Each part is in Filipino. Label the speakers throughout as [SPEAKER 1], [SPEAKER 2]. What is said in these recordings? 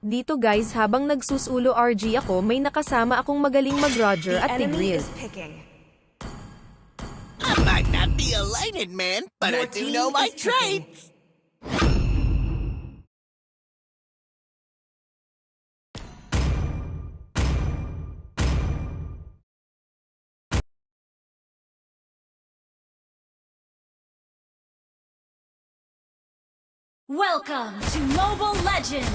[SPEAKER 1] Dito guys, habang nagsusulo RG ako, may nakasama akong magaling mag-Roger
[SPEAKER 2] The
[SPEAKER 1] at
[SPEAKER 2] enemy
[SPEAKER 1] Tigreal.
[SPEAKER 2] is picking.
[SPEAKER 3] I might not be a lighted man, but
[SPEAKER 2] Your
[SPEAKER 3] I do
[SPEAKER 2] team
[SPEAKER 3] know my
[SPEAKER 2] is picking.
[SPEAKER 3] traits.
[SPEAKER 4] Welcome to Mobile Legends!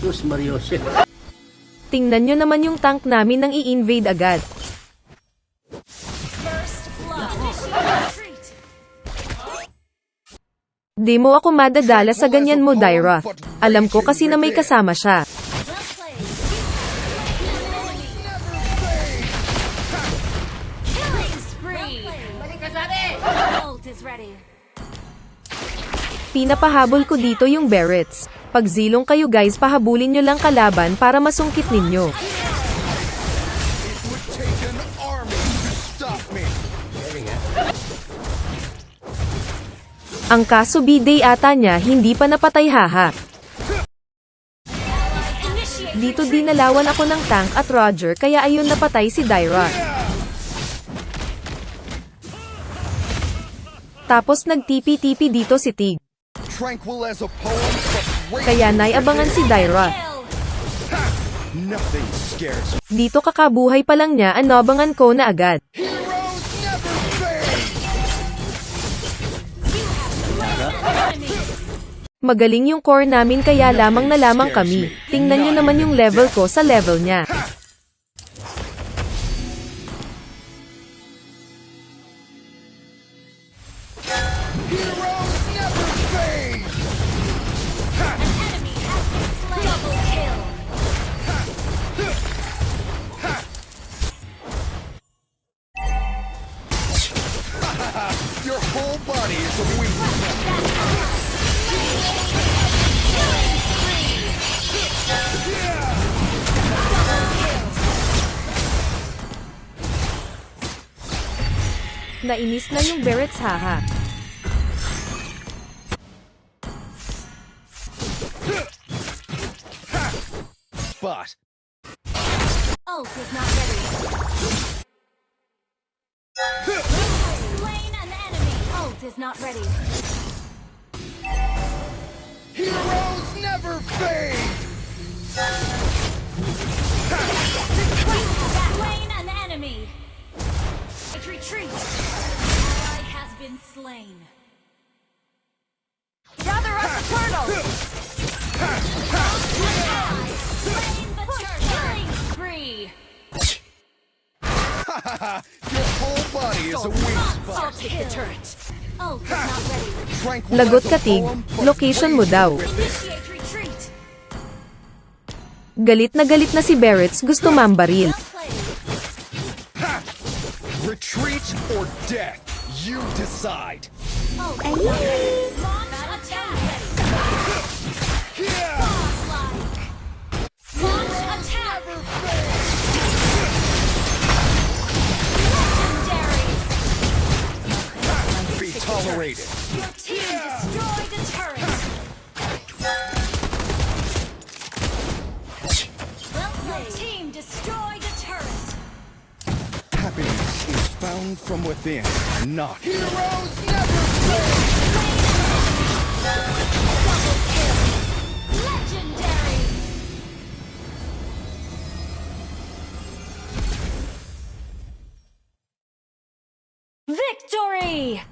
[SPEAKER 5] Diyos Mariose.
[SPEAKER 1] Tingnan nyo naman yung tank namin nang i-invade agad.
[SPEAKER 4] First blood. Retreat.
[SPEAKER 1] Di mo ako madadala sa ganyan mo, Dyra. Alam ko kasi na may kasama siya.
[SPEAKER 4] Well played. Killing spree. Ult is ready.
[SPEAKER 1] Pinapahabol ko dito yung Barretts. Pag zilong kayo guys, pahabulin nyo lang kalaban para masungkit ninyo.
[SPEAKER 6] It would take an army to stop me.
[SPEAKER 1] Ang kaso B-Day ata niya, hindi pa napatay haha.
[SPEAKER 4] Initiate.
[SPEAKER 1] Dito dinalawan ako ng tank at Roger kaya ayun napatay si Dyra. Tapos nag-TP-TP dito si Tig.
[SPEAKER 6] Tranquil as a poem, but
[SPEAKER 1] Kaya naiabangan si Dyra.
[SPEAKER 4] Kill.
[SPEAKER 6] nothing scares me.
[SPEAKER 1] Dito kakabuhay pa lang niya, anabangan ko na agad.
[SPEAKER 6] Heroes never fade.
[SPEAKER 4] Enemy.
[SPEAKER 1] Magaling yung core namin kaya lamang na lamang kami. Tingnan nyo naman yung level ko sa level niya.
[SPEAKER 6] Heroes never fade.
[SPEAKER 4] Enemy has been slain. Double kill.
[SPEAKER 6] Your whole body is a weak.
[SPEAKER 1] Nainis na yung Barretts haha.
[SPEAKER 6] But
[SPEAKER 4] Ult is not ready. Slain an enemy. Ult is not ready.
[SPEAKER 6] heroes never fade.
[SPEAKER 4] Slain an enemy. Retreat. Ally has been slain.
[SPEAKER 2] Gather up the turtles!
[SPEAKER 4] Slain the turtle. Killing spree.
[SPEAKER 6] Your whole body is a weak
[SPEAKER 4] I'll
[SPEAKER 6] spot.
[SPEAKER 4] take the turret. Ult is not ready.
[SPEAKER 6] Tranquil
[SPEAKER 1] Lagot
[SPEAKER 6] as a
[SPEAKER 1] ka, Tig.
[SPEAKER 6] poem, but
[SPEAKER 1] Location mo daw.
[SPEAKER 4] Initiate retreat.
[SPEAKER 1] Galit na si Barretts, gusto mambaril.
[SPEAKER 4] Well played.
[SPEAKER 6] retreat or death. You decide.
[SPEAKER 4] Ult is not ready. Launch attack.
[SPEAKER 6] Yeah.
[SPEAKER 4] Launch attack. Legendary.
[SPEAKER 6] Be tolerated.
[SPEAKER 4] Your team destroyed the turret. Well played. Your team destroyed the turret.
[SPEAKER 6] Happiness is found from within, not. Heroes never
[SPEAKER 4] Double kill. Legendary. Victory!